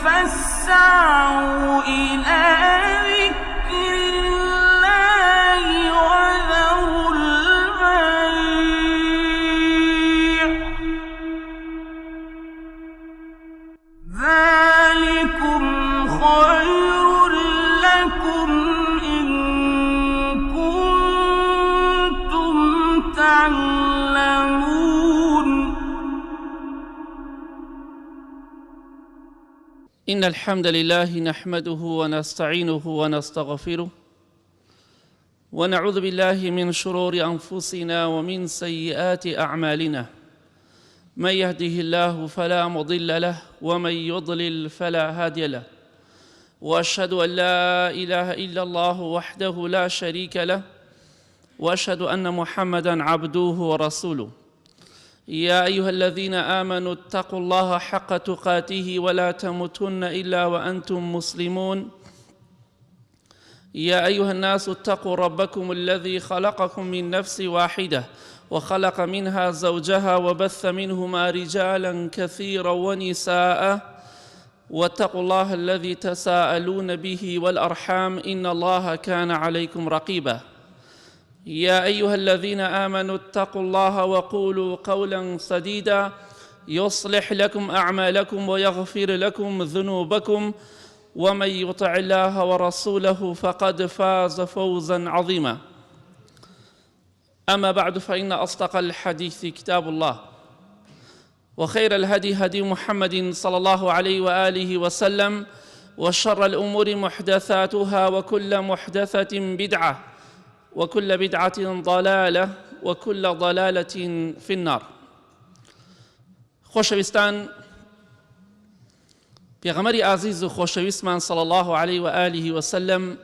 فاسعوا إلى ذكر الله وذروا البيع ذلكم خير لكم إن كنتم تعلمون. إن الحمد لله نحمده ونستعينه ونستغفره ونعوذ بالله من شرور أنفسنا ومن سيئات أعمالنا من يهده الله فلا مضل له ومن يضلل فلا هادي له وأشهد أن لا إله إلا الله وحده لا شريك له وأشهد أن محمدًا عبده ورسوله. يا أيها الذين آمنوا اتقوا الله حق تقاته ولا تموتن إلا وأنتم مسلمون. يا أيها الناس اتقوا ربكم الذي خلقكم من نفس واحدة وخلق منها زوجها وبث منهما رجالا كثيرا ونساء واتقوا الله الذي تساءلون به والأرحام إن الله كان عليكم رقيبا. يا أيها الذين آمنوا اتقوا الله وقولوا قولا سديدا يصلح لكم أعمالكم ويغفر لكم ذنوبكم ومن يطع الله ورسوله فقد فاز فوزا عظيما. أما بعد فإن أصدق الحديث كتاب الله وخير الهدي هدي محمد صلى الله عليه وآله وسلم وشر الأمور محدثاتها وكل محدثة بدعة وكل بدعة ضلالة وكل ضلالة في النار. خۆشەویستان، پێغەمبەری ئازیز و خۆشەویستمان صلى الله عليه وآله وسلم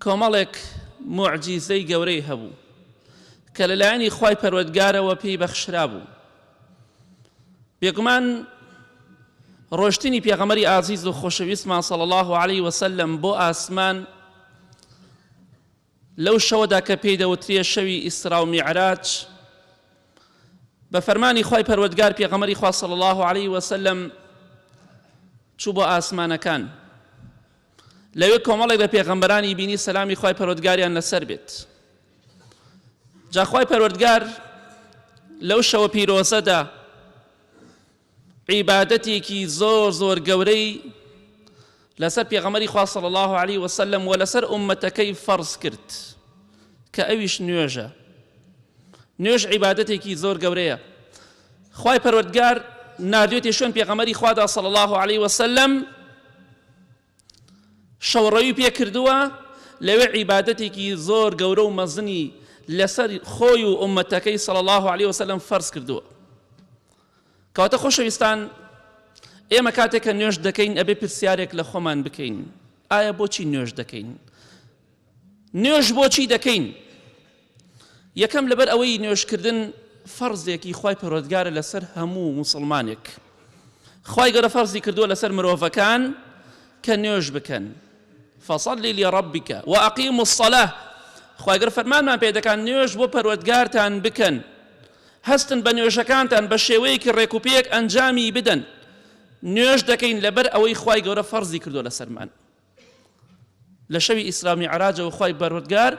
کۆمەڵێک موعجیزەی گەورەی هەبوو کە لەلایەنی خوای پەروەردگارەوە پێی بەخشرا بوو. بێگومان ڕۆشتنی پێغەمبەری ئازیز و خۆشەویستمان صلى الله عليه وسلم بۆ ئاسمان لەو شەوەدا کە پێی دەوترێ شەوی ئیسرا و میعراج بە فەرمانی خوای پەروەردگار پێغەمبەری خوا صلی الله عليه وسلم چوو بۆ ئاسمانەکان. لەوێ کۆمەڵێک لە پێغەمبەرانی بینی سەلامی خوای پەروەردگاریان لەسەر بێت. جا خوای پەروەردگار لەو شەوە پیرۆزەدا عیبادەتێکی زۆر زۆر گەورەی لەسەر پێغەمبەری خوا صلی الله عليه وسلم و لەسەر ئومەتەکەی فەرز کرد کە ئەویش نوێژە. نوێژ عیبادەتێکی زۆر گەورەیە. خوای پەروەردگار ناردوێتێ شوێن پێغەمبەری خوادا صلی الله عليه وسلم شەوڕەوی پێ کردووە لەوێ عیبادەتێکی زۆر گەورە و مەزنی لەسەر خۆی و ئومەتەکەی صلی الله عليه وسلم فەرز کردووە. کەواتە خۆشەویستان، ئێمە کاتێک کە نوێژ دەکەین ئەبێ پرسیارێک لە خۆمان بکەین: ئایا بۆچی نوێژ دەکەین؟ نوێژ بۆچی دەکەین؟ یەکەم لەبەر ئەوەی نوێژکردن فەرزێکی خوای پەروەردگارە لەسەر هەموو موسڵمانێک. خوای گەورە فەرزی کردووە لەسەر مرۆڤەکان کە نوێژ بکەن. فەصەلی لێڕەبیکە وەئەقیموا الصەلاة. خوای گەورە فەرمانمان پێ دەکات نوێژ بۆ پەروەردگارتان بکەن، هەستن بە نوێژەکانتان بە شێوەیەکی ڕێکوپێک ئەنجامی بدەن. نوێژ دەکەین لەبەر ئەوەی خوای گەورە فەرزی کردووە لەسەرمان. لە شەوی ئیسرا و میعراجەوە خوای پەروەردگار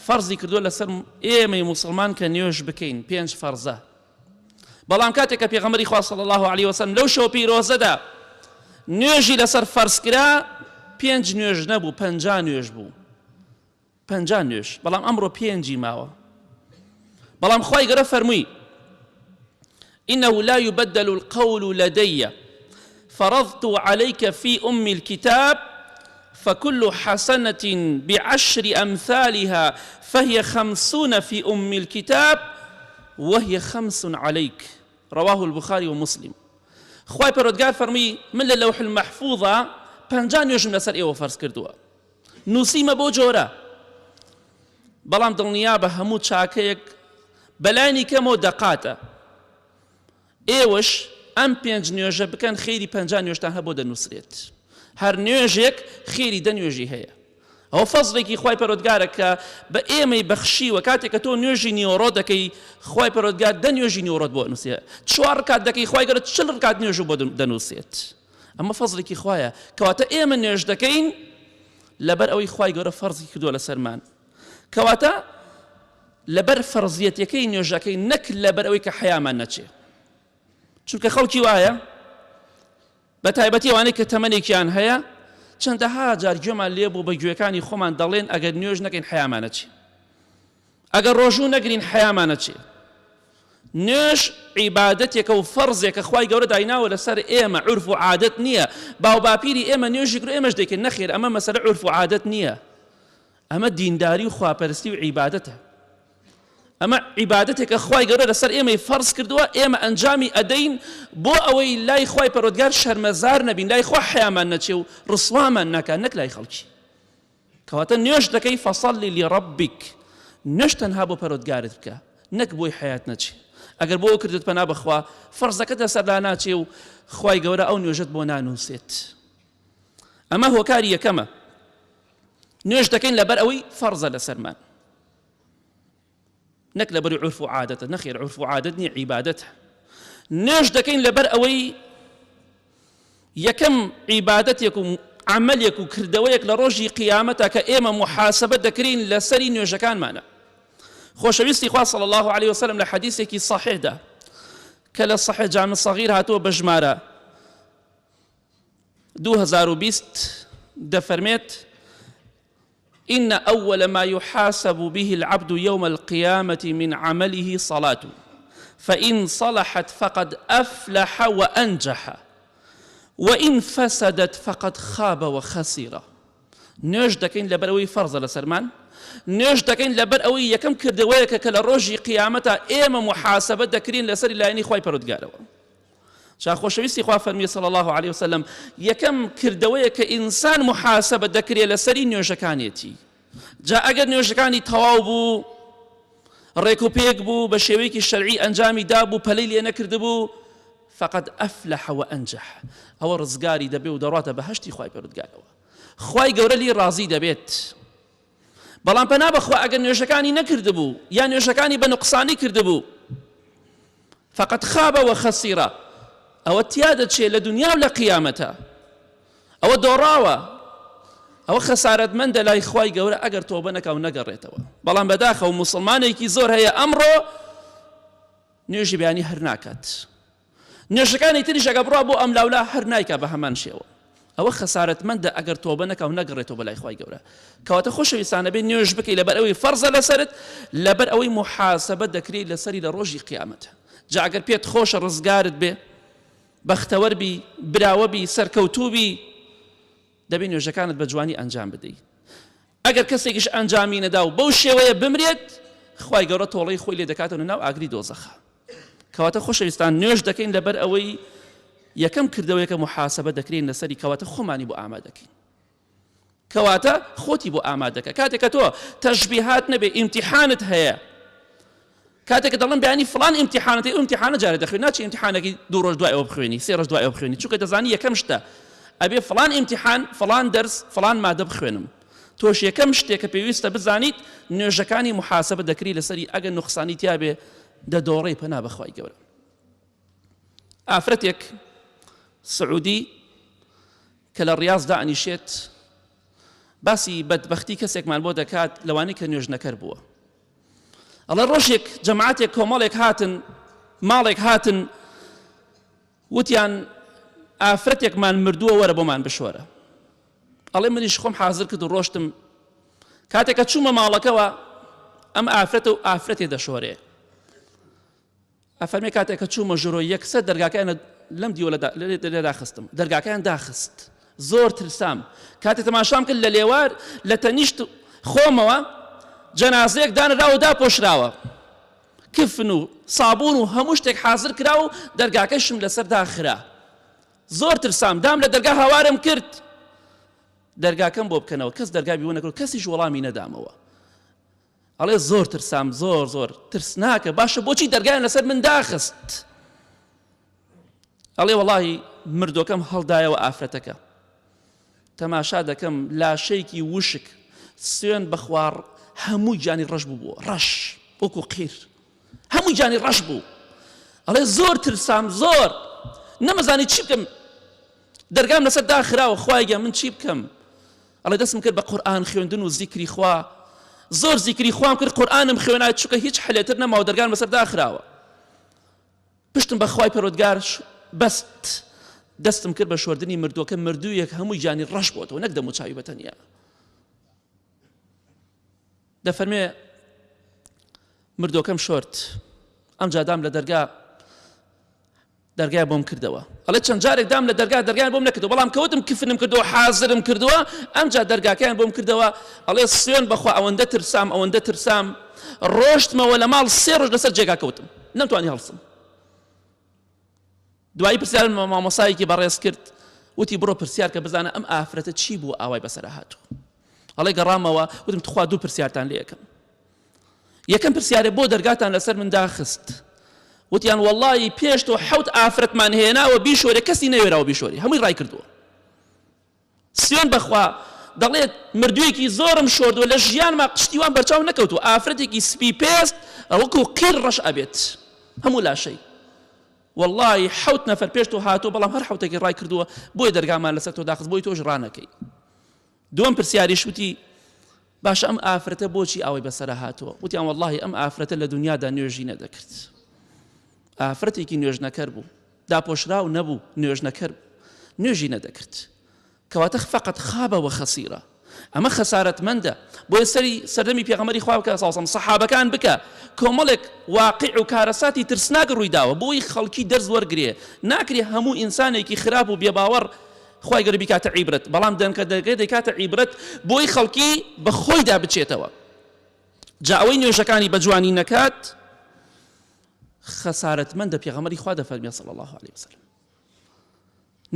فەرزی کردووە لەسەر ئێمەی موسڵمان کە نوێژ بکەین. 5 فەرزە. بەڵام کاتێک کە پێغەمبەری خوا صلی الله عليه وسلم لەو شەو پیرۆزەدا نوێژی لەسەر فەرز کرا، 5 نوێژ نەبوو، 50 نوێژ بوو. 50 نوێژ. بەڵام ئەمڕۆ 5 ماوە. بەڵام خوای گەورە فەرمووی: إنه لا يبدل القول لدي فرضت عليك في أم الكتاب فكل حسنة ب10 أمثالها فهي 50 في أم الكتاب وهي 5 عليك. رواه البخاري ومسلم. خوای پەروەردگار فەرمووی: من لە لەوح المەحفوظە 50 نوێژم لەسەر ئێوە فەرز کردووە، نووسیمە بۆ جۆرە. بەڵام دڵنیا بە هەموو چاکەیەک بەلانی کەمەوە دەقاتە ئێوەش ئەم 5 نوێژە بکەن خێری 50 نوێژتان هەبۆ دەنووسرێت هەر نوێژێک خێری 10 نوێژی هەیە ئەو فەزڵێکی خوای پەروەردگارە کە بە ئێمەی بەخشیوە کاتێک کە تۆ نوێژی نیوەڕۆ دەکەی خوای پەروەردگار 10 نوێژی نیوەڕۆت بۆ ئەنووسێت 4 ڕکات دەکەی خوای گەورە 40 ڕکات نوێژ بۆ دەنووسێت ئەمە فەزڵێکی خوایە کەواتە ئێمە نوێژ دەکەین لەبەر ئەوەی خوای گەورە فەرزی کردووە لەسەرمان کەواتە لەبەر فەرزیەتەکەی نوێژەکەی نەک لەبەر ئەوەی کە حەیامان نەچێ چونکە خەڵکی وایە بە تایبەتی ئەوانەی کە تەمەنێکیان هەیە چەندەها جار گوێمان لێ بوو بە گوێەکانی خۆمان دەڵێن ئەگەر نوێژ نەکەین حەیامانە چێ ئەگەر ڕۆژوو نەگرین حەیامانە چێ نوێژ عیبادەتێکە و فەرزێکە خوای گەورە دایناوە لەسەر ئێمە عورف و عادەت نییە باو باپیری ئێمە نوێژی کرد ئێمەش دەکەین نەخێر ئەمە مەسەلە عورف و عادەت نییە ئەمە دینداری و خواپەرستی و عیبادەتە ئەمە عیبادەتێکە خوای گەورە لەسەر ئێمەی فەرز کردووە ئێمە ئەنجامی ئەدەین بۆ ئەوەی لای خوای پەروەردگار شەرمەزار نەبین لای خوا حەیامان نەچێ و ڕسوامان ناکات نەک لای خەڵکی کەواتە نوێژ دەکەی فەصەلی لڕەبیک نوێژ تەنها بۆ پەروەردگارت بکە نەک بۆی حەیات نەچێ ئەگەر بۆ کردت پەنا بەخوا فەرزەکەت لەسەر لا ناچێ و خوای گەورە ئەو نوێژت بۆ نانووسێت ئەمە هۆکاری یەکەمە نوێژ دەکەین لەبەر ئەوەی فەرزە لەسەرمان نەک لەبەری عورف و عادەتە نەخێر عورف و عادەت نییە عیبادەتە نوێژ دەکەین لەبەر ئەوەی یەکەم عیبادەتێک و عملێک و کردەوەیەک لە ڕۆژی قیامەتە کە ئێمە محاسبە دەکرین لەسەری نوێژەکانمانە خۆشەویستی خوا صلی الله عليه وسلم لە حەدیثێکی صحیحدا کە لە صحیح جامع صغیر هاتووە بە ژمارە 2020 دەفەرمێت إن أول ما يحاسب به العبد يوم القيامة من عمله صلاته فإن صلحت فقد أفلح وأنجح وإن فسدت فقد خاب وخسر نوێژ دەکەین لەبەر ئەوەی فەرزە لەسەرمان نوێژ دەکەین لەبەر ئەوەی یەکەم کردەوەیەکە کە لە ڕۆژی قیامەتە ئێمە محاسبە دەکرین لەسەری لایەنی خوای پەروەردگارەوە جا خۆشەویستی خوا فەرمیێ صلی الله عليه وسلم یەکەم کردەوەیە کە ئینسان محاسبە دەکرێت لەسەری نوێژەکانێتی جا ئەگەر نوێژەکانی تەواو بوو ڕێک و پێک بوو بە شێوەیەکی شەرعی ئەنجامی دابوو پەلەی لێ نەکردبوو فقد أفلح وأنجح ئەوە ڕزگاری دەبێ و دەڕاتە بەهەشتی خوای پەروەردگارەوە خوای گەورە لی ڕازی دەبێت بەڵام پەنا بەخوا ئەگەر نوێژەکانی نەکردبوو یا نوێژەکانی بە نوقسانی کردبوو فقد خاب وخسر ئەوە تیا دەچێت لە دنیا و لە قیامەتە ئەوە دۆڕاوە ئەوە خەسارەتمەندە لای خوای گەورە ئەگەر تۆبە نەکا و نەگەڕێتەوە بەڵام بەداخە و موسڵمانێکی زۆر هەیە ئەمڕۆ نوێژی بەیانی هەر ناکات نوێژەکانی تریش ئەگە بڕوا بۆ ئەم لاولا هەر نایکا بە هەمان شێوە ئەوە خەسارەتمەندە ئەگەر تۆبە نەکا و نەگەڕێتەوە بەلای خوای گەورە کەواتە خۆشەویستانە بێ نوێژ بکەی لەبەر ئەوەی فەرزە لەسەرت لەبەر ئەوەی محاسبە دەکرێت لەسەری لە ڕۆژی قیامەتە جا ئەگەر پێت خۆشە ڕزگارت بێ بەختەوەربی براوەبی سەرکەوتووبی دەبێت نوێژەکانت بە جوانی ئەنجام بدەیت ئەگەر کەسێکیش ئەنجامی نەدا و بەو شێوەیە بمرێت خوای گەورە تۆڵەی خۆی لێ دەکاتەوە ناو ئاگری دۆزەخە کەواتە خۆشەویستان نوێژ دەکەین لەبەر ئەوەی یەکەم کردەوەیەکە محاسبە دەکرێن لەسەری کەواتە خۆمانی بۆ ئامادەکەین کەواتە خۆتی بۆ ئامادەکە کاتێک کە تۆ تەشبیهات نەبێ ئیمتیحانت هەیە کاتێک کە دەڵێن بەیانی فڵان ئیمتیحانەتی ئەو ئیمتیحانە جارێ دەخوێنی ناچی ئیمتیحانێکی 2 ڕۆژ دوای ئەوە بخوێنی 3 ڕۆژ دوای ئەوە بخوێنی چونکە دەزانی یەکەم شتە ئەبێ فڵان ئیمتیحان فڵان دەرس فڵان مادە بخوێنم تۆش یەکەم شتێکە پێویستە بزانیت نوێژەکانی محاسبە دەکری لەسەری ئەگەر نوقسانی تیا بێ دەدۆڕێی پەنا بەخوای گەورە ئافرەتێک سعودی کە لە ڕیاض دائنیشێت باسی بەدبەختی کەسێکمان بۆ دەکات لەوانەی کە نوێژنەکەر بووە ئەڵێ ڕۆژێک جەماعەتێک کۆمەڵێک هاتن ماڵێک هاتن وتیان ئافرەتێکمان مردووە وەرە بۆمان بشۆرە ئەڵێ منیش خۆم حازر کرد و ڕۆشتم کاتێک کە چوومە ماڵەکەوە ئەم ئافرەتە و ئافرەتێ دەشۆرێ ئەفەرمێ کاتێک کە چوومە ژۆرۆ یەکسەر دەرگاکەیان لەم دیوە لێ داخستم دەرگاکەیان داخست زۆر ترسام کاتێک تەماشام کرد لە لێوار لە تەنیشت خۆمەوە جەنازەیەک دانراوە و داپۆشراوە کفن و سابوون و هەموو شتێک حازر کرا و دەرگاکەشم لەسەر داخرا زۆر ترسام دام لە دەرگا هاوارم کرد دەرگاکەم بۆ بکەنەوە کەس دەرگا بیوە نەکرد کەسیش وەڵامی نەدامەوە ئەڵێ زۆر ترسام زۆر ترس ناکە باشە بۆچی دەرگایان لەسەر من داخست ئەڵێ وەڵاهی مردۆکەم هەڵدایەوە ئافرەتەکە تەماشا دەکەم لاشەیەکی وشک سوێن بە خوار هەمووی جانی ڕەش بوو ڕەش وەکو قیر هەمووی جانی ڕەش بوو ئەڵێ زۆر ترسام زۆر نەمەزانی چی بکەم دەرگام لەسەر داخراوە خوایگە من چی بکەم ئەڵێ دەستم کرد بە قورئان خوێندن و زیکری خوا زۆر زیکری خوام کرد قورئانم خوێنایە چونکە هیچ حلێتر نەماوە دەرگام لەسەر داخراوە پشتم بە خوای پەروەردگار بەست دەستم کرد بە شۆردنی مردووەکە مردوویەک هەمووی جانی ڕەش بۆتەوە نەک دەم و چاوی بەتەنیا دەفەرمێ مردووەکەم شۆرد ئەم جادام لە دەرگای بۆم کردەوە ئەڵێ چەند جارێک دام لە دەرگای بۆم نەکردەوە بەڵام کەوتم کفنم کردەوە حازرم کردووە ئەمجا دەرگاکەیان بۆم کردەوە ئەڵێ سوێن بەخوا ئەوەندە ترسام ڕۆشتمەوە لە ماڵ 3 ڕۆژ لەسەر جێگا کەوتم نەمتوانی هەڵسم دوایی پرسیار مامۆسایەکی بەڕێز کرد وتی بڕۆ پرسیار کە بزانە ئەم ئافرەتە چی بوو ئاوای بەسەر هاتوو ئەڵێ گەڕامەوە وتم تخوا دوو پرسیارتان لێ یەکەم پرسیارێ بۆ دەرگاتان لەسەر من داخست وتیان وەڵڵی پێش تۆ 7 ئافرەتمان هێناوە بیشۆرە کەسی نەوێراوە بیشۆری هەمووی ڕای کردووە سوێن بەخوا دەڵێت مردوویەکی زۆرم شۆردووە لە ژیانما قشتیوان بەرچاو نەکەوتووە ئافرەتێکی سپی پێست وەکو قیر ڕەش ئەبێت هەموو لاشەی والله 7 نەفەر پێش تۆ هاتووە بەڵام هەر 7ێکی ڕای کردووە بۆی دەرگامان لەسەر تۆ داخست بۆی تۆش ڕانەکەی دووەم پرسیاریش وتی باشە ئەم ئافرەتە بۆچی ئاوای بەسەر هاتووە وتیان والله ئەم ئافرەتە لە دنیادا نوێژی نەدەکرد ئافرەتێکی نوێژنەکەر بوو داپۆشراو نەبوو نوێژنەکەر نوێژی نەدەکرد کەواتە فقط خابە و خەسیرە ئەمە خەسارەتمەندە بۆیە سەردەمی پێغەمبەری خوا بکە ساڵسەم سەحابەکان بکە کۆمەڵێک واقع و کارەساتی ترسناک ڕوویداوە بۆی خەڵکی دەرز وەرگرێ ناکرێ هەموو ئینسانێکی خراپ و بێباوەڕ خوای گەورە بیکاتە عیبرەت بەڵام دەنکە دەکاتە عیبرەت بۆی خەڵکی بە خۆیدا بچێتەوە جا ئەوەی نوێژەکانی بە جوانی نەکات خەسارەتمەندە پێغەمبەری خوا دەفەرمێ صلی الله عليه وسلم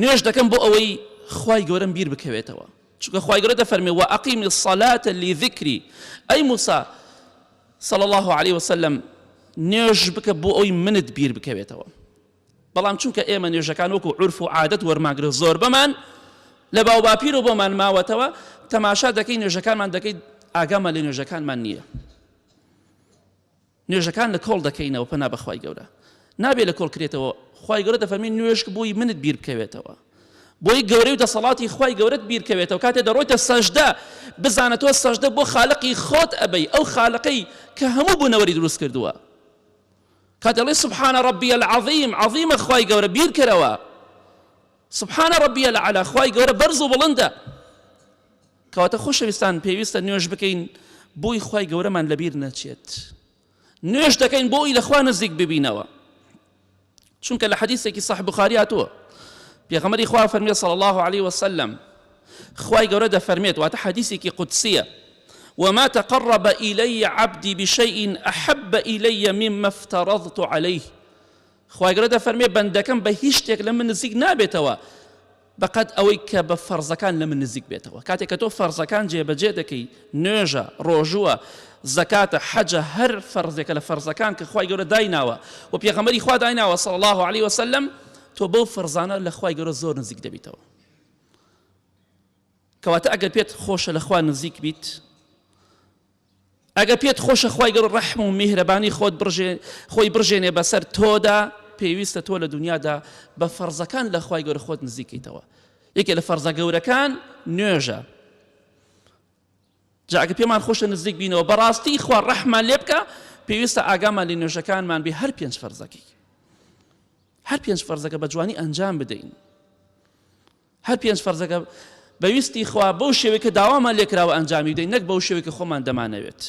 نوێژ دەکەم بۆ ئەوەی خوای گەورەم بیر بکەوێتەوە چونکە خوای گەورە دەفەرمێ وأقیم الصلاة لذکری ئەی موسا صلی الله عليه وسلم نوێژ بکە بۆ ئەوەی منت بیر بکەوێتەوە بەڵام چونکە ئێمە نوێژەکان وەکو عورف و عادەت وەرماگرە زۆر بەمان لە باو باپیر و بۆمان ماوەتەوە تەماشا دەکەی نوێژەکانمان دەکەی ئاگامان لە نوێژەکانمان نییە نوێژەکان لە کۆڵ دەکەینەوە پەنا بە خوای گەورە نابێت لە کۆڵ کرێتەوە خوای گەورە دەفەرمێ نوێژ بۆی منت بیر بکەوێتەوە بۆی گەورەی و دەسەڵاتی خوای گەورەت بیر بکەوێتەوە کاتێ دەڕۆیتە سەجدە بزانێتەوە سەجدە بۆ خالقی خۆت ئەبەی ئەو خالقەی کە هەموو بوونەوەری دروست کردووە کاتێ دەڵێ سبحان ربی العظیم عظیمە خوای گەورە بیر کەرەوە سبحان ربی العلا خوای گەورە بەرز و بڵندە کەواتە خۆشەویستان پێویستە نوێژ بکەین بۆی خوای گەورەمان لەبیر نەچێت نوێژ دەکەین بۆی لە خوا نزیک ببینەوە چونکە لە حەدیثێکی صحیح بوخاری هاتووە پێغەمبەری خوا فەرمێ صلی الله عليه وسلم خوای گەورە دەفەرمێت واتە حەدیثێکی قودسیە وما تقرب إلي عبدي بشيء أحب إلي مما افترضت عليه خوای گەورە دەفەرمێ بەندەکەم بە هیچ شتێک لە من نزیک نابێتەوە بەقەد ئەوەی کە بە فەرزەکان لە من نزیک بێتەوە کاتێک کە تۆ فەرزەکان جێبەجێ دەکەی نوێژە ڕۆژووە زەکاتە حەجە هەر فەرزێکە لە فەرزەکان کە خوای گەورە دایناوە و پێغەمبەری خوا دایناوە صلی الله عليه وسلم تۆ بەو فەرزانە لە خوای گەورە زۆر نزیک دەبیتەوە کەواتە ئەگەر پێت خۆشە لە خوا نزیک بیت ئەگەر پێت خۆشە خوای گەورە ڕەحم و میهرەبانی خۆی بڕژێنێ بەسەر تۆدا پێویستە تۆ لە دنیادا بە فەرزەکان لە خوای گەورە خۆت نزیکیتەوە یەکێ لە فەرزە گەورەکان نوێژە جا ئەگە پێمان خۆشە نزیک بینەوە بەڕاستی خوا ڕەحمان لێ بکە پێویستە ئاگامان لە نوێژەکانمان بێ هەر 5 فەرزەکەی هەر 5 فەرزەکە بە جوانی ئەنجام بدەین هەر 5 فەرزەکە بەویستی خوا بەو شێوەیە کە داوامان لێکراوە ئەنجامی بدەین نەک بەو شێوەیە کە خۆمان دەمانەوێت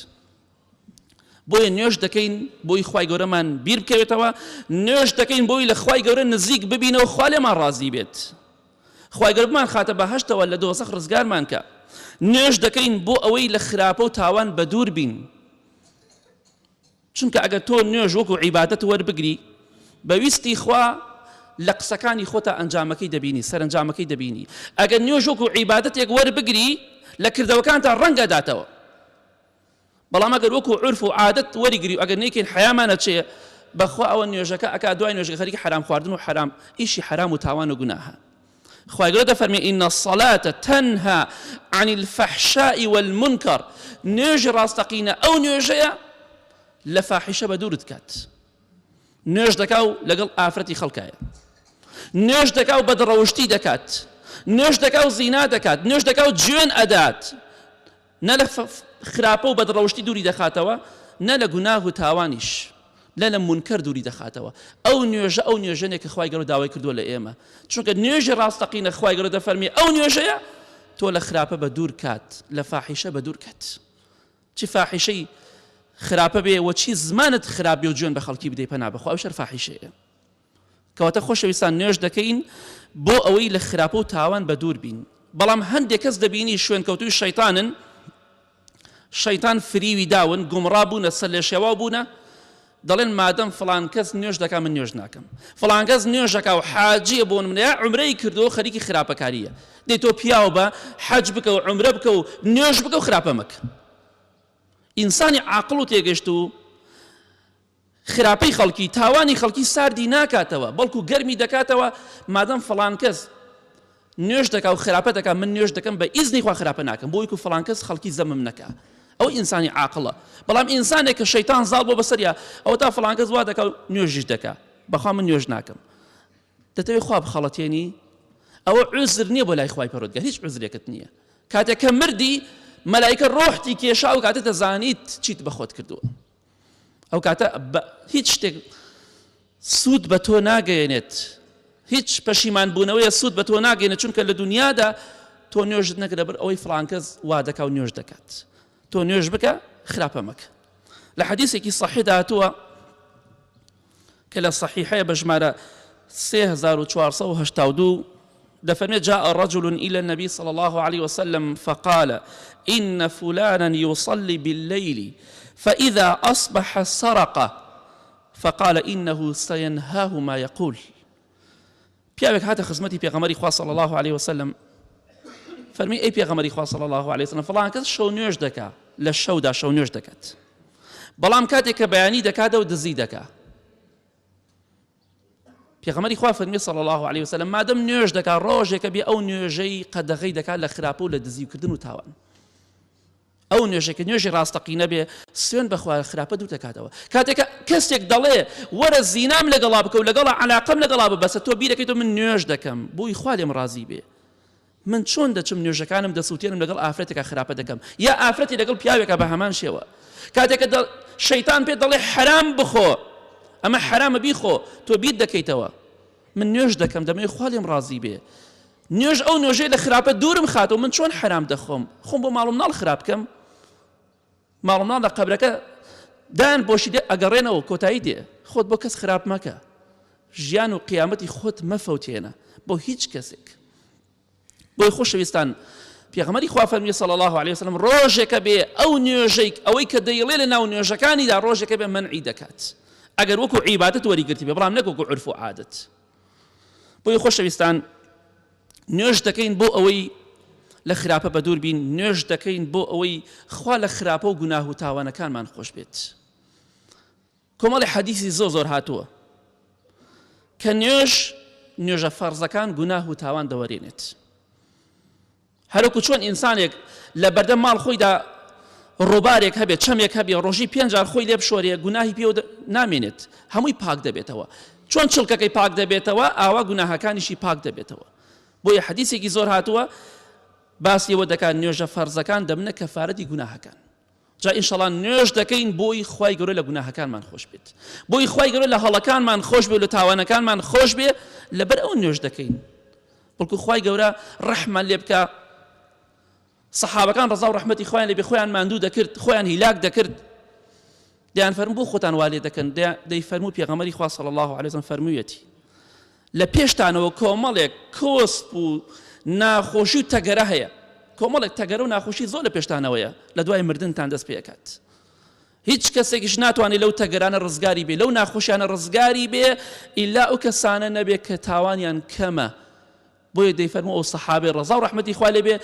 بۆیە نوێژ دەکەین بۆی خوای گەورەمان بیر بکەوێتەوە نوێژ دەکەین بۆی لە خوای گەورە نزیک ببینەوە خوا لێمان ڕازی بێت خوای گەورە بمان خاتە بەهەشتەوە لە دۆزەخ ڕزگارمان کە نوێژ دەکەین بۆ ئەوەی لە خراپە و تاوان بە دوور بین چونکە ئەگەر تۆ نوێژ وەکو عیبادەت وەربگری بەویستی خوا لە قسەکانی خۆتە ئەنجامەکەی دەبینی سەرنجامەکەی دەبینی ئەگەر نوێژ وەکو عیبادەتێک وەربگری لە کردەوەکانتان ڕەنگە داتەوە بەڵام ئەگەر وەکو عورف و عادەت وەریگری و ئەگەر نەیکەین حەیامانە چێ بەخوا ئەوە نوێژەکە ئەکا دوای نوێژەکە خەریکی حرام خواردن و حرام ئیشی حرام و تاوان و گوناهە. خوای گەورە دەفەرمێ ئین الصلاة تنهى عن الفحشاء والمنكر. نوێژی ڕاستەقینە ئەو نوێژەیە لە فاحیشە بە دوورت کات. نوێژ دەکا و لەگەڵ ئافرەتی خەڵکایە، نوێژ دەکا و بەدڕەوشتی دەکات، نوێژ دەکا و زینا دەکات، نوێژ دەکا و گوێن ئەدات، نە لە خراپە و بەدڕەوشتی دووری دەخاتەوە، نە لە گوناه و تاوانیش، لە منکر دووری دەخاتەوە. ئەو نوێژەیە کە خوای گەورە داوای کردووە لە ئێمە، چونکە نوێژی ڕاستەقینە خوای گەورە دەفەرمێ ئەو نوێژەیە تۆ لە خراپە بە دوور کات، لە فاحیشە بە دوور کات. چی فاحیشەی خراپە بێ و چی زمانت خراپ بێ و گوێن بە خەڵکی بدەی پەنا بەخوا، ئەو شەر فاحیشەیە. کەواتە خۆشەویستان نوێژ دەکەین بۆ ئەوەی لە خراپە و تاوان بە دوور بین. بەڵام هەندێک کەس دەبینی شوێن کەوتوی شەیتانن، شەیتان فریوی داون، گومڕا بوونە، سەر لێ شێوا بوونە، دەڵێن مادەم فڵان کەس نوێژ دەکا من نوێژ ناکەم، فڵان کەس نوێژ دەکا و حاجیە بۆ منە عومرەی کردو خەریکی خراپەکاریە، دەی تۆ پیاو بە حەج بکە و عومرە بکە و نوێژ بکە و خراپە مەکە. ئینسانی عاقڵ و تێگەشت و خراپەی خەڵکی تاوانی خەڵکی ساردی ناکاتەوە، بەڵکو گەرمی دەکاتەوە. مادەم فڵان کەس نوێژ دەکا و خراپە دەکا من نوێژ دەکەم بە ئیزنی خوا خراپە ناکەم، بۆ یەکو فڵان کەس خەڵکی زەمم نەکا. ئەو ئینسانی عاقڵە. بەڵام ئینسانێک کە شەیتان زاڵ بۆ بەسەریا ئەوە تا فڵان کەس وا دەکا و نوێژیش دەکا، بەخوا من نوێژ ناکەم، دەتەوێت خوا بخەڵەتێنی. ئەوە عوزر نییە بۆ لای خوای پەروەردگار، هیچ عوزرێکت نییە. کاتێک کە مردی مەلایکە ڕۆحتی کێشا و کاتە دەزانیت چیت بەخۆت کردووە. ئەو کاتە هیچ شتێک سوود بە تۆ ناگەیەنێت، هیچ پەشیمان بوونەوەیە سوود بە تۆ ناگەێنێت، چونکە لە دنیادا تۆ نوێژت نەکرە بەر ئەوەی فڵان کەس وا دەکا و نوێژ دەکات، تۆ نوێژ بکە خراپە مەکە. لە حەدیثێکی صەحیحدا هاتووە کە لە صەحیحەیە بە ژمارە 3482 دفرمي جاء رجل إلى النبي صلى الله عليه وسلم فقال إن فلانا يصلي بالليل فإذا أصبح سرق فقال إنه سينهاه ما يقول. پیاوێک هاتە خزمەتی پێغەمبەری خوا صلی الله عليه وسلم فەرمی ئەی پێغەمبەری خوا صلی الله عليه وسلم فڵان کەس شەو نوێژ دەکا، لە شەودا شەو نوێژ دەکات، بەڵام کاتێک کە بەیانی دەکاتەوە و دزی دەکا. پێغەمبەری خوا فەرمی صلی الله عليه وسلم مادەم نوێژ دەکا ڕۆژێکە بێ ئەو نوێژەی قەدەغەی دەکات لە خراپە و لە دزیکردن و تاوان. ئەو نوێژێکە نوێژی ڕاستەقینە بێ سوێن بەخوا خراپە دوور دەکاتەوە. کاتێک کەسێک دەڵێ وەرە زینام لەگەڵا بکە و لەگەڵا عەلاقەم لەگەڵا ببەسە، تۆ بیرەکەیتەوە من نوێژ دەکەم بۆی خوا لێم ڕازی بێ، من چۆن دەچم نوێژەکانم دەسووتێنم لەگەڵ ئافرەتێکە خراپە دەکەم، یا ئافرەتی لەگەڵ پیاوێکە بە هەمان شێوە. کاتێکە شەیتان پێ دەڵێ حرام بخۆ، ئەمە حرامە بیخۆ، تۆ بیر دەکەیتەوە من نوێژ دەکەم دەمەوێت خوا لێم ڕازی بێ. نوێژ ئەو نوێژەی لە خراپە دوورم خاتەوە، من چۆن حرام دەخۆم، خۆم بۆ ماڵم ناڵ خراپ بکەم، ماڵم ناڵ لە قەبرەکە دان بۆشی دێ ئەگەڕێنەوە کۆتایی دێ، خۆت بۆ کەس خراپ مەکە، ژیان و قیامەتی خۆت مەفەوتێنە بۆ هیچ کەسێک. بۆی خۆشەویستان پێغەمبەری خوا فەرمی صلی الله عليه وسلم ڕۆژێکە بێ ئەو نوێژەی ئەوەی کە دەیڵێ لە ناو نوێژەکانیدا ڕۆژێکە بێ منعی دەکات، ئەگەر وەکو عیبادەت وەریگرتی بێ، بەڵام نەک وەکو عورف و عادەت. بۆی خۆشەویستان نوێژ دەکەین بۆ ئەوەی لە خراپە بە دوور بین، نوێژ دەکەین بۆ ئەوەی خوا لە خراپە و گوناه و تاوانەکانمان خۆش بێت. کۆمەڵی حەدیثی زۆر هاتووە کە نوێژە فەرزەکان گوناه و تاوان دەوەرێنێت. هەروەکو چۆن ئینسانێک لە بەردەم ماڵ خۆیدا ڕۆبارێک هەبێت، چەمێک هەبێت، ڕۆژی 5 جار خۆی لێ بشۆرێ، گوناهی پێ نامێنێت، هەمووی پاک دەبێتەوە. چۆن چڵکەکەی پاک دەبێتەوە ئاوا گوناهەکانیشی پاک دەبێتەوە. بۆیە حەدیثێکی زۆر هاتووە باسیەوە دەکات نوێژە فەرزەکان دەبنە کەفارەتی گوناهەکان. جا ئینشەڵڵا نوێژ دەکەین بۆی خوای گەورە لە گوناهەکانمان خۆش بێت، بۆی خوای گەورە لە هەڵەکانمان خۆش بێت و لە تاوانەکانمان خۆش بێ، لەبەر ئەو نوێژ دەکەین. بەڵکو خوای گەورە ڕەحمان لێ بکە. سەحابەکان ڕەزا و ڕەحمەتی خوایان لێ بێ خۆیان ماندوو دەکرد، خۆیان هیلاک دەکرد، دەیان فەرموو بۆ خۆتان وا لێ دەکەن، دەیفەرموو پێغەمبەری خوا صلی الله عليه وسلم فەرموویەتی لە پێشتانەوە کۆمەڵێک کۆسپ و ناخۆشی و تەگەرە هەیە، کۆمەڵێک تەگەرە و ناخۆشی زۆر لە پێشتانەوەیە، لە دوای مردنتان دەست پێکات. هیچ کەسێکیش ناتوانێت لەو تەگەرانە ڕزگاری بێ، لەو ناخۆشیانە ڕزگاری بێ، ئیلا ئەو کەسانە نەبێت کە تاوانیان کەمە. بۆیە دەیفەرموو ئەو سەحابەی ڕەزا و ڕەحمەتی خوا لێ بێ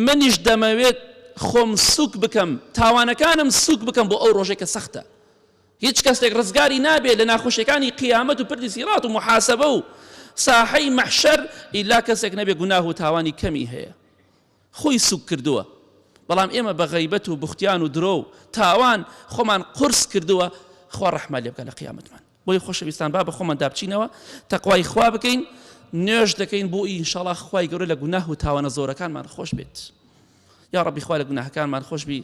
منیش دەمەوێت خۆم سوک بکەم تاوانەکانم سوک بکەم بۆ ئەو ڕۆژێک کە سەختە هیچ کەسێک ڕزگاری نابێت لە ناخۆشیەکانی قیامەت و پردی سیرات و محاسبە و ساحەی مەحشەر ئیلا کەسێک نەبێ گوناه و تاوانی کەمی هەیە خۆی سوک کردووە بەڵام ئێمە بە غەیبەت و بوختیان و درۆ و تاوان خۆمان قورس کردووە خوا ڕەحمە لێ بکە لە قیامەتمان بۆی خۆشەویستان با بە خۆمان دابچینەوە تەقوای خوا بکەین نوێژ دەکەین بۆ ئینشاڵڵا خوای گەورە لە گوناه و تاوانە زۆرەکانمان خۆش بێت یا ڕەبی خوا لە گوناهەکانمان خۆش بی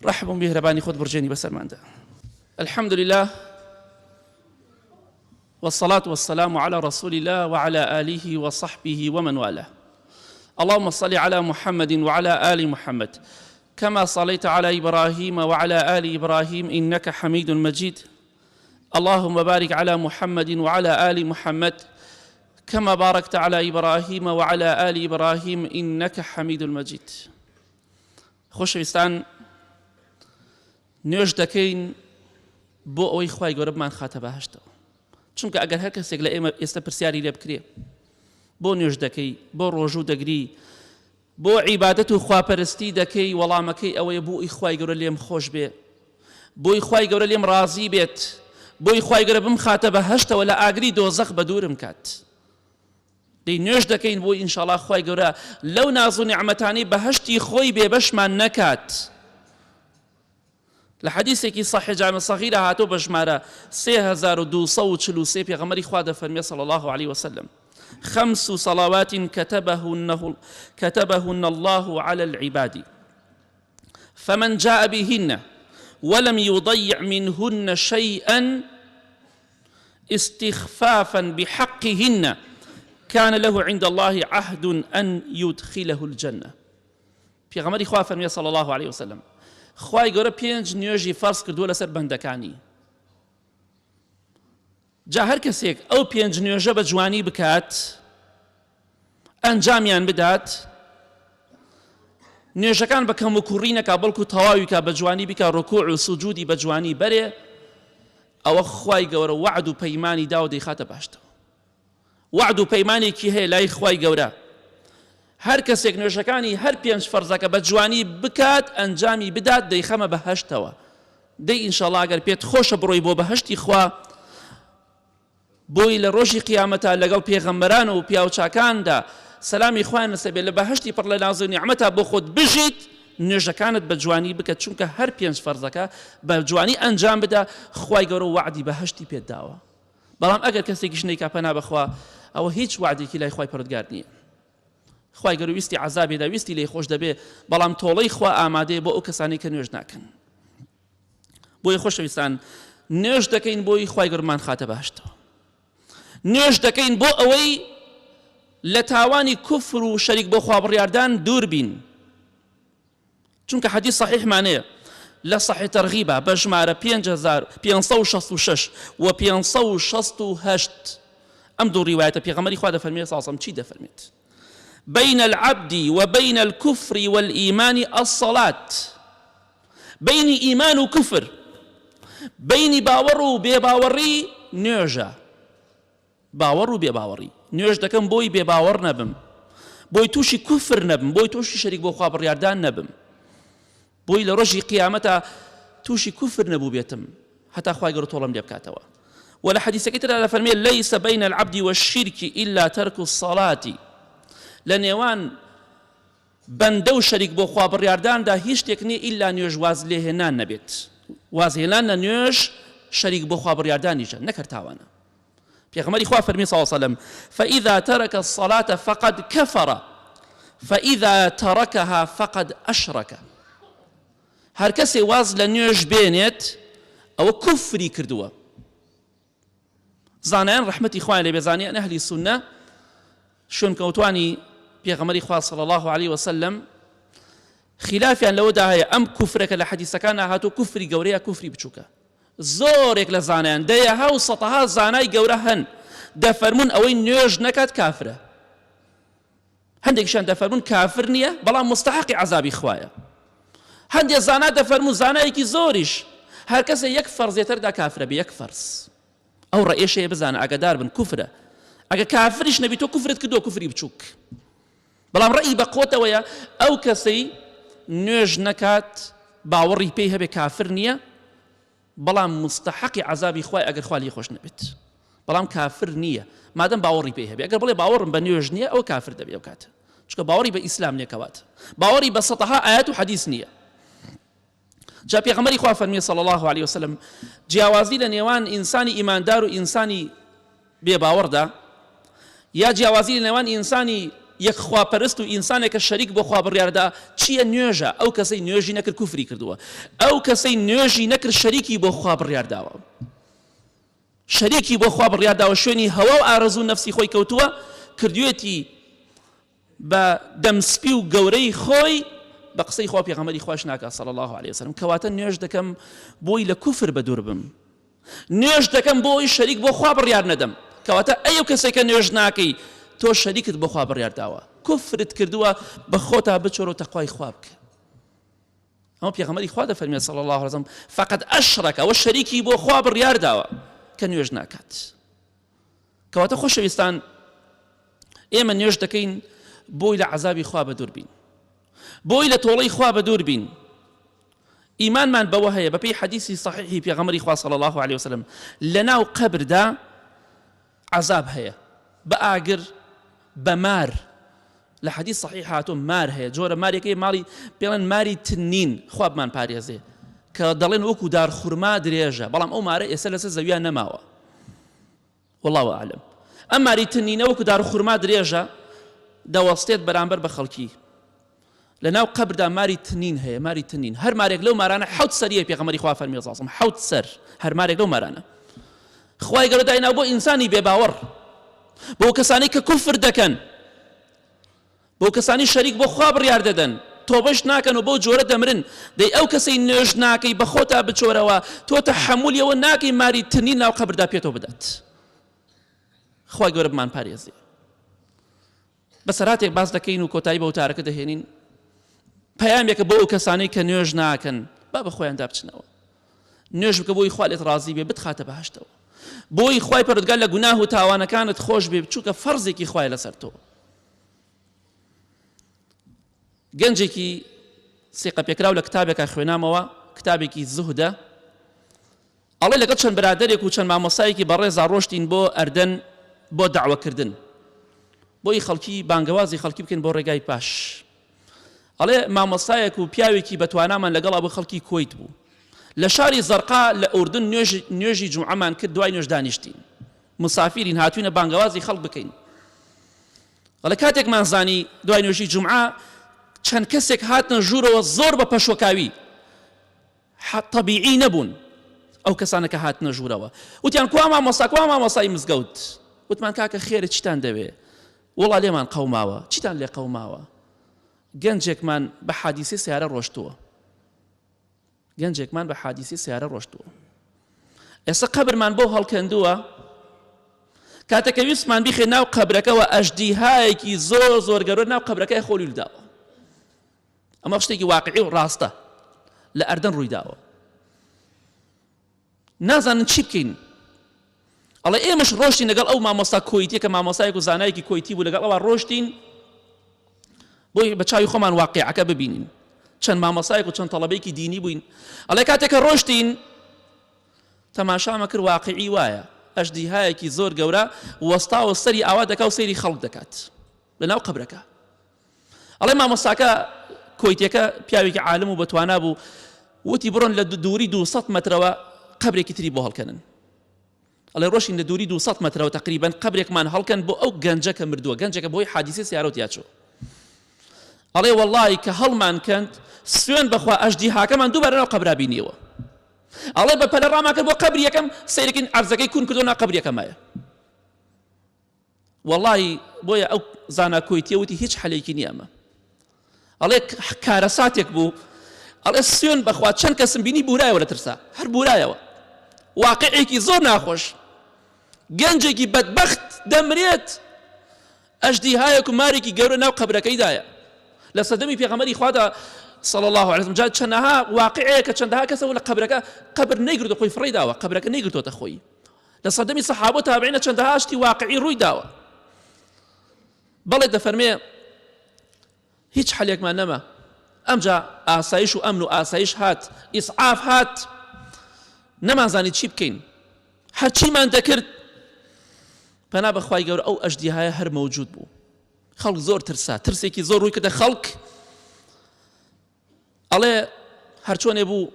ڕەحم و میهرەبانی خۆت بڕجێنی بەسەرماندا الحمد لله والصلاة والسلام على رسول الله وعلى آله وصحبه ومن والاه اللهم صل على محمد وعلى آل محمد كما صليت على إبراهيم وعلى آل إبراهيم إنك حميد مجيد اللهم بارك على محمد وعلى آل محمد كما باركت على إبراهيم وعلى آل إبراهيم إنك حميد مجيد خۆشەویستان نوێژ دەکەین بۆ ئەوەی خوای گەورە بمان خاتە بەهەشتەوە چونکە ئەگەر هەر کەسێک لە ئێمە ئێستا پرسیاری لێ بکرێ بۆ نوێژ دەکەی بۆ ڕۆژوو دەگری بۆ عیبادەت و خواپەرستی دەکەی وەڵامەکەی ئەوەیە بۆ ئەی خوای گەورە لێم خۆش بێ بۆی خوای گەورە لێم ڕازی بێت بۆی خوای گەورە بم خاتە بەهەشتەوە لە ئاگری دۆزەخ بە دوورم کات دەی نوێژ دەکەین بۆی ئینشاڵڵا خوای گەورە لەو ناز و نیعمەتانەی بەهەشتی خۆی بێبەشمان نەکات لە حەدیثێکی صحیح جامع صغیرە هاتۆ بە ژمارە 3243 پێغەمبەری خوا دەفەرمێ صلی الله عليه وسلم 5 صلوات كتبهن الله على العباد فمن جاء بهن ولم يضيع منهن شيئا استخفافا بحقهن كان له عند الله عهد أن يدخله الجنة پێغەمبەری خوا فەرمێ صلی الله عليه وسلم خوای گەورە 5 نوێژی فەرز کردووە لەسەر بەندەکانی جا هەر کەسێک ئەو 5 نوێژە بە جوانی بکات ئەنجامیان بدات نوێژەکان بە کەم و کوڕی نەکا بەڵکو تەواوی کا بە جوانی بیکا ڕکوع و سوجودی بە جوانی بەرێ ئەوە خوای گەورە وعد و پەیمانی دا و دەیخاتە باشتەوە وعد و پەیمانێکی هەیە لای خوای گەورە هەر کەسێک نوێژەکانی هەر 5 فەرزەکە بە جوانی بکات ئەنجامی بدات دەیخەمە بەهەشتەوە دەی ئینشاڵڵا ئەگەر پێت خۆشە بڕۆی بۆ بەهەشتی خوا بۆی لە ڕۆژی قیامەتە لەگەڵ پێغەمبەران و پیاوچاکاندا سەلامی خوایان لەسەر بێت لە بەهەشتی پڕ لە ناز و نیعمەتە بۆ خۆت بژیت نوێژەکانت بە جوانی بکەت چونکە هەر 5 فەرزەکە بە جوانی ئەنجام بدە خوای گەورە وعدی بەهەشتی پێت داوە بەڵام ئەگەر کەسێکیش نەیکا پەنا بەخوا ئەوە هیچ وعدێکی لای خوای پەروەردگار نییە خوای گەورە ویستی عەزابێدا ویستی لێی خۆش دەبێ بەڵام تۆڵەی خوا ئامادەیە بۆ ئەو کەسانی کە نوێژ ناکەن بۆی خۆشەویستان نوێژ دەکەین بۆی خوای گەورەمان خاتە بەهەشتەوە نوێژ دەکەین بۆ ئەوەی لە تاوانی کوفر و شەریک بۆ خوابڕیاردان دوور بین چونکە حەدیث صحیحمانەیە لە صحیح تەرغیبە بە ژمارە 5566 و 568 ئەم دوو ڕیوایەتە پێغەمبەری خوا دەفەرمێت ساسەم چی دەفەرمێت بين العبد وبين الكفر والإيمان الصلاة بين إيمان وكفر بين باور وبيباوري نوجا باور وبيباوري نوێژ دەکەم بۆی بێباوەڕ نەبم بۆی تووشی کوفر نەبم بۆی تووشی شەریک بۆ خوا بڕیاردان نەبم بۆی لە ڕۆژی قیامەتە تووشی کوفر نەبوو بێتم هەتا خوای گەورە تۆڵەم لێ بکاتەوە ولا حديثك ترى فرمي ليس بين العبد والشرك إلا ترك الصلاة لنيوان بندو شريك بو خواب الرياردان دا هيش تكني إلا نيوج واز لهنان نبيت واز هلان نيوج شريك بو خواب الرياردان نيجا نكر تاوانا بيغمري خواب فرمي صلى الله عليه وسلم فإذا ترك الصلاة فقد كفر فإذا تركها فقد أشرك هر كسي واز لنيوج بينيت أو كفري كردوا زانان رحمتي إخواني اللي بزانيان أهل السنة شون كوتواني بيغمري خواه صلى الله عليه وسلم خلافيا لو داهي أم كفرك لحديث كان هاتو كفري قوريا كفري بچوكا زورك لزانان دايها وسطها زاناي قورهن دفرمون أوين نيوج نكات كافرة هندك شان دفرمون كافر نية بلا مستحق عذاب إخوايا هندي زانا دفرمون زانايكي زوريش هر كسا يكفر زيتر دا كافرة بيكفرس أو رأيش يبزانا أقدار بن كفرة أقا كافرش نبي تو كفرت كدو كفري بچوك بلام رأي بقوته ويا أو كسي نوێژ نەکات باوەڕی پێی هەبێ کافر نییە بەڵام مستحقی عذابی خوای ئەگەر خوا لێی خۆش نەبێت بەڵام کافر نییە مادەم باوەڕی پێی هەبێ ئەگەر بڵێ باوەڕم بە نوێژ نییە ئەو کافر دەبێ ئەو کاتە چونکە باوەڕی بە ئیسلام نییە کەواتە باوەڕی بە سەتەها ئاەت و حەدیث نییە جا پێغەمبەری خوا فەرمیێ صلی الله عليه وسلم جیاوازی لە نێوان ئینسانی ئیماندار و ئینسانی بێباوەڕدا یا جیاوازی لە نێوان ئینسانی یەکخواپەرست و ئینسانێکە شەریک بۆ خوا بڕیاردا چییە نوێژە ئەو کەسەی نوێژی نەکرد کوفری کردووە ئەو کەسەی نوێژی نەکرد شەریکی بۆ خوا بڕیارداوە شەریکی بۆ خوا بڕیارداوە شوێنی هەوا و ئارەزوو نەفسی خۆی کەوتووە کردوێتی بە دەمسپی و گەورەی خۆی بە قسەی خوا پێغەمبەری خوش ناکات صلی الله عليه وسلم کەواتە نوێژ دەکەم بۆی لە کوفر بەدوور بم نوێژ دەکەم بۆی شەریک بۆ خوا بڕیار نەدەم کەواتە ئەو کەسێکە نوێژ ناکەی تۆ شەریکت بۆ خوا بڕیارداوە کوفرت کردووە بە خۆتا بچۆرە و تەقوای خوا بکە ئەمە پێغەمبەری خوا دەفەرمێت صلی الله عليه وسلم فقط ئەشرەکە ئەوە شەریکی بۆ خوا بڕیارداوە کە نوێژ ناکات کەواتە خۆشەویستان ئێمە نوێژ دەکەین بۆی لە عەزابی خوا بەدوور بین بۆی لە تۆڵەی خوا بەدوور بین ئیمانمان بەوە هەیە بەپێی حەدیثی صحیحی پێغەمبەری خوا صلی الله عليه وسلم لەناو قەبردا عەزاب هەیە بە ئاگر بە مار لە حەدیث صحیح هاتووە مار هەیە جۆرە مارێکی ماڵی پێڵێن ماری تنین خوا بمان پارێزێ کە دەڵێن وەکو دار خورما درێژە بەڵام ئەو مارە ئێستا لەسەر زەویان نەماوە والله ئەعلم ئەم ماری تنینە وەکو دار خورما درێژە دەوەستێت بەرامبەر بە خەڵکی لەناو قەبردا ماری تنین هەیە ماری تنین هەر مارێک لەو مارانە حەوت سەریە پێغەمبەری خوا فەرمیێ ساسم حەوت سەر هەر مارێک لەو مارانە خوای گەورە دایناو بۆ ئینسانی بێباوەڕ بۆ کەسانی کە کوفر دەکەن بۆ کەسانی شەریک بۆ خوا بڕیار دەدەن تۆبەش ناکەن و بۆ جۆرە دەمرن دەی ئەو کەسەی نوێژ ناکەی بە خۆتا بچۆرەوە تۆ تەحەمولیەوە ناکەی ماری تنین ناو قەبردا پێتۆ بدات خوای گەورە بمان پارێزێ بەسەراتێک باس دەکەین و کۆتایی بە وتارەکە دەهێنین پەیامێکە بۆ ئەو کەسانەی کە نوێژ ناکەن با بە خۆیان دابچنەوە نوێژ بکە بۆی خوا لێت ڕازی بێ بتخاتە بەهەشتەوە بۆی خوای پەروەردگار لە گوناه و تاوانەکانت خۆش بێ چونکە فەرزێکی خوای لەسەر تۆ گەنجێکی سێقە پێکراو لە کتابێکە خوێنامەوە کتابێکی زوهدە ئەڵێ لەگەڵ چەند برادەرێک و چەند مامۆستایەکی بەڕێزا ڕۆشتین بۆ ئەردەن بۆ داوەکردن بۆی خەڵکی بانگەوازی خەڵکی بکەین بۆ ڕێگای پاش ئەڵێ مامۆستایەک و پیاوێکی بەتوانامان لەگەڵا بۆ خەڵکی کۆیت بوو لە شاری زەرقا لە ئوردن نوێژی جومعەمان کرد دوای نوێژ دانیشتین مسافرین هاتوینە بانگەوازی خەڵک بکەین ئەڵێ کاتێکمان زانی دوای نوێژی جومعە چەند کەسێک هاتنە ژوورەوە زۆر بە پەشۆکاوی طەبیعی نەبوون ئەو کەسانە کە هاتنە ژوورەوە وتیان کوا مامۆستای مزگەوت وتمان کاکە خێرە چیتان دەوێ وڵا لێمان قەوماوە چیتان لێ قەوماوە گەنجێکمان بە حادیسی سیارە ڕۆشتووە گەنجێکمان بە حادیسی سیارە ڕۆشتووە ئێستا قەبرمان بۆ هەڵکەندووە کاتێککە ویستمان بیخێ ناو قەبرەکەەوە ئەژدیهایەکی زۆر زۆر گەورە ناو قەبرەکەی خۆلی لوداوە ئەمە شتێکی واقعی و ڕاستە لە ئەردەن ڕوویداوە نازانن چی بکەین ئەڵێ ئێمەش ڕۆشتین لەگەڵ ئەو مامۆستا کۆیتیە کە مامۆسایەک و زانایەکی کۆیتی بوو لەگەڵ ئەوە ڕۆشتین بۆی بە چاوی خۆمان واقعەکە ببینین چەند مامۆسایەک و چەند تەڵەبەیەکی دینی بووین ئەڵێ کاتێککە ڕۆشتین تەماشامە کرد واقعی وایە ئەژدیهایەکی زۆر گەورە وەستاوە سەری ئاوا دەکا و سەیری خەڵک دەکات لەناو قەبرەکە ئەڵێ مامۆستاکە کۆیتیەکە پیاوێکی عالم و بەتوانا بوو وتی بڕۆن لە دووری 200 مەترەوە قەبرێکی تری بۆ هەڵکەنن ئەڵێ ڕۆشین لە دووری 200 مەترەوە تقریبەن قەبرێکمان هەڵکەن بۆ ئەو گەنجەکە مردووە گەنجێکە بۆی حادیسی سیارەوت یاچوو ئەڵێ وەڵڵی کە هەڵمان کەند سوێن بەخوا ئەژدیهاکەمان دووبارە ناو قەبرا بینیەوە ئەڵێ بە پەلە ڕامان کرد بۆ قەبری یەکەم سەیرەکەین عەرزەکەی کون کردو ناو قەبری یەکەمایە وەڵڵی بۆیە ئەو زانا کۆیتیە وتی هیچ حەلێکی نییە ئەمە ئەڵێ کارە ساتێک بوو ئەڵێ سوێن بەخوا چەند کەسم بینی بورایەوە لە ترسا هەر بورایەوە واقعێکی زۆر ناخۆش گەنجێکی بەدبەخت دەمرێت ئەژدیهایەک و مارێکی گەورە ناو قەبرەکەیدایە لە سەدەمی پێغەمبەری خوادا صلى الله عليه وسلم جاء چەندەها واقعەیە کە چەندەها کەسەوە لە قەبرەکە قەبر نەیگرتووە خۆی فڕی داوە قەبرەکە نەیگرتووەتە خۆی لە سەدەمی سەحابە و تابعینە چەندەها شتی واقعی ڕووی داوە بەڵێ دەفەرمێ هیچ حەلێکمان نەما ئەمجا ئاسایش و ئەمن و ئاسایش هات ئیسعاف هات نەمانزانی چی بکەین هەرچیمان دەکرد پەنا بەخوای گەورە ئەو ئەژدیهایە هەر مەوجود بوو خەڵک زۆر ترسا ترسێکی زۆر ڕووی کردە خەڵک ئەڵێ هەرچۆنێ بوو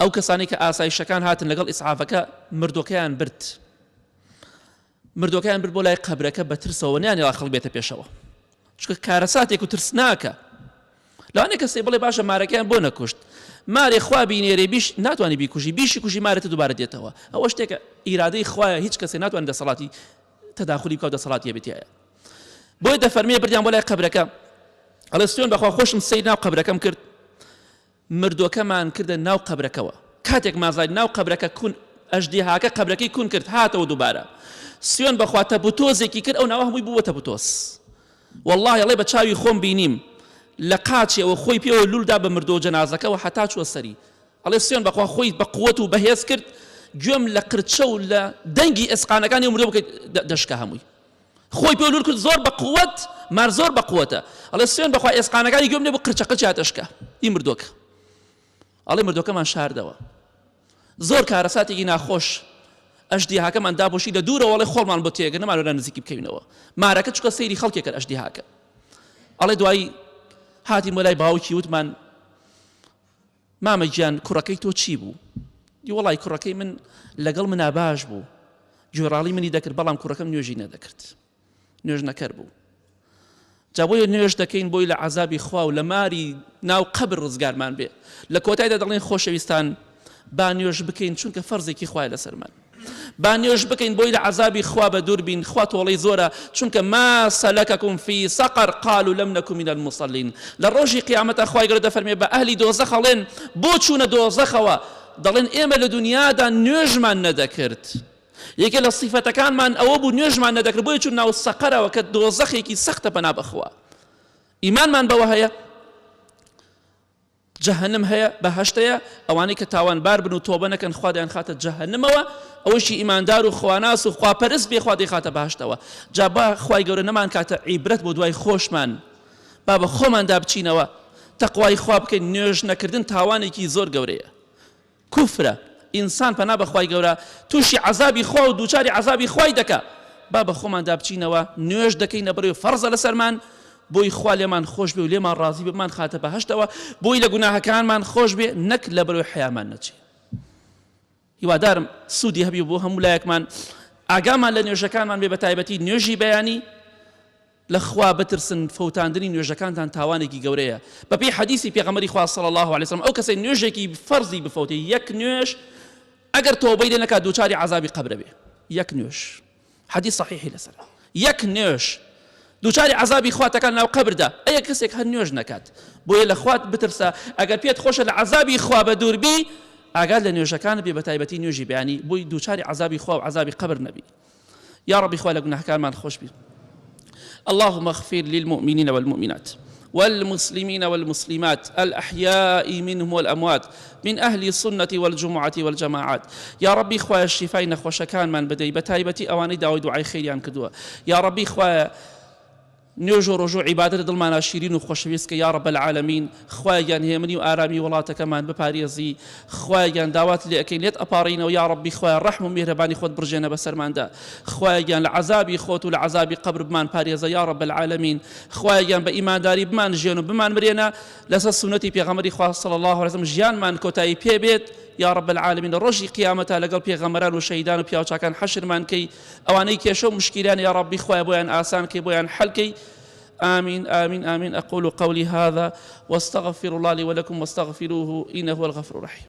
ئەو کەسانی کە ئاسایشەکان هاتن لەگەڵ ئیسعافەکە مردوەکەیان برد بۆ لای قەبرەکە بە ترسەوە نیانێڵا خەڵک بێتە پێشەوە چونکە کارەساتێک و ترس ناکە لەوانەیە کەسێ بڵێ باشە مارەکەیان بۆ نەکوشت مارێ خوا بینێرێ بیش ناتوانانی بیکوژی بیشی کوژی مارێتە دووبارە دێتەوە ئەوە شتێکە ئیرادەی خوایە هیچ کەسێ ناتوانێت دەسەڵاتی تەداخلی بکات دەسەڵاتی بێتایە بۆی دەفەرمێ بردیان بۆ لای قەبرەکە ئەڵێ سوێن بەخوا خۆشم سەیر ناو قەبرەکەم کرد مردوەکەمان کردە ناو قەبرەکەوە کاتێک مازای ناو قەبرەکە کون ئەژدیهاکە قەبرەکەی کون کرد هاتەوە دووبارە سوێن بەخوا تەبوتۆزێکی کرد ئەو ناوە هەمووی بووە تەبوتۆز والله ئەڵێ بە چاوی خۆم بینیم لە قاچێەوە خۆی پێوە لولدا بە مردۆ جەنازەکەەوە هەتا چوە سەری ئەڵێ سوێن بەخوا خۆی بە قووەت و بەهێز کرد گوێم لە قرچە و لە دەنگی ئێسقانەکانی مردۆ بکەیت دەشکە هەمووی خۆی پێوە لول کرد زۆر بە قووەت مار زۆر بە قووەتە ئەڵێ سوێن بەخوا ئێسقانەکانی گوێم لێ بۆ قرچەکە هاتەشکە ئی مردۆکە ئەڵێ مردۆکەمان شاردەوە زۆر کارەساتێکی ناخۆش ئەژدیهاکەمان دابۆشی لە دوورەوە ئەڵێ خۆڵمان بۆ تێگە نەمانوێرە نزیکی بکەوینەوە مارەکە چووکە سەیری خەڵکێک کرد ئەژدیهاکە ئەڵێ دوایی هاتیم وەلای باوکی وتمان مامە گیان کوڕەکەی تۆ چی بوو دی وەڵای کوڕەکەی من لەگەڵ منا باش بوو گوێڕاڵی منی دەکرد بەڵام کوڕەکەم نوێژی نەدەکرد نوێژ نەکەر بوو جا بۆیە نوێژ دەکەین بۆی لە عەزابی خوا و لە ماری ناو قەبر ڕزگارمان بێ لە کۆتاییدا دەڵێن خۆشەویستان با نوێژ بکەین چونکە فەرزێکی خوایە لەسەرمان با نوێژ بکەین بۆی لە عەزابی خوا بە دوور بین خوا تۆڵەی زۆرە چونکە ما سەلەکەکم فی سەقەر قالوا لەم نەکو من المصەلین لە ڕۆژی قیامەتە خوای گەورە دەفەرمێ بە ئەهلی دۆزەخ ئەڵێن بۆ چوونە دۆزەخەوە دەڵێن ئێمە لە دنیادا نوێژمان نەدەکرد یەکێ لە صیفەتەکانمان ئەوە بوو نوێژمان نەدەکرد بۆیە چوون ناو سەقەرەوە کە دۆزەخێکی سەختە پەنا بەخوا ئیمانمان بەوە هەیە جەهەنم هەیە بەهەشتەیە ئەوانەی کە تاوانبار بن و تۆبە نەکەن خوا دەیان خاتە جەهەنمەوە ئەوەشی ئیماندار و خواناس و خواپەرست بێ خوا دەیخاتە بەهەشتەوە جا با خوای گەورە نەمان کاتە عیبرەت بۆ دوای خۆشمان با بە خۆماندا بچینەوە تەقوای خوا بکەین نوێژ نەکردن تاوانێکی زۆر گەورەیە کوفرە ئینسان پەنا بە خوای گەورە تووشی عەزابی خوا و دووچاری عەزابی خوای دەکا با بە خۆماندا بچینەوە نوێژ دەکەینە بەڕێوە فەرزە لەسەرمان بۆی خوا لێمان خۆش بێ و لێمان ڕازی بێ بمان خاتە بەهەشتەوە بۆی لە گوناهەکانمان خۆش بێ نەک لە بەرەوەی حەیامان نەچێ هیوادارم سوودی هەبی بۆ هەموو لایەکمان ئاگامان لە نوێژەکانمان بێ بە تایبەتی نوێژی بەیانی لە خوا بترسن فەوتاندنی نوێژەکانتان تاوانێکی گەورەیە بەپێی حەدیثی پێغەمبەری خوا صلی الله علیه وسلم ئەو کەسەی نوێژێکی فەرزی بفەوتێ یەک نوێژ ئەگەر تۆبەی لێ نەکات دووچاری عەزابی قەبرە بێ یەک نوێژ حەدیث صحیحی لەسەر یەک نوێژ دووچاری عەزابی خواتەکان ناو قەبردا ئەیە کەسێک هەر نوێژ نەکات بۆیە لە خوات بترسە ئەگەر پێت خۆشە لە عەزابی خوا بە دوور بی ئاگاد لە نوێژەکانت بێ بە تایبەتی نوێژی بەیانی بۆی دووچاری عەزابی خوا و عەزابی قەبر نەبی یا ربی خوا لە گوناهەکانمان خۆش بی اللهم اغفر للمؤمنين والمؤمنات والمسلمين والمسلمات الأحياء منهم والأموات من أهل السنة والجمعة والجماعات يا ربي خوايا الشفاء نخوش كان من بدي بتايبتي أواني داوي دعاء خيريان كدوا يا ربي خوايا نوێژ و ڕۆژ و عیبادەت دڵمانە شیرین و خۆشەویست کە یا رب العالمین خوایان هێمنی و ئارامی وڵاتەکەمان بپارێزی خوایان داوات لێ ئەکەین لێت ئەپاڕینەوە یا ربی خوای ڕەحم و میهرەبانی خۆت بڕژێنە بەسەرماندا خوایان لە عەزابی خۆت و لە عەزابی قەبر بمان پارێزە یا رب العالمین خوایان بە ئیمانداری بمان ژێن و بمان مرێنە لەسەر سونەتی پێغەمبەری خوا صلی الله علیه وسلم ژیانمان کۆتایی پێ بێت يا رب العالمين ڕۆژی قیامەتە لەگەڵ پێغەمبەران و شەهیدان و پیاوچاکان حەشرمان کەی ئەوانەی کێشە و مشکیلان یا ربی خوای بۆیان ئاسان کەی بۆیان حەل کەی آمين آمين آمين أقول قولي هذا واستغفر الله لي ولكم واستغفروه إنه هو الغفور الرحيم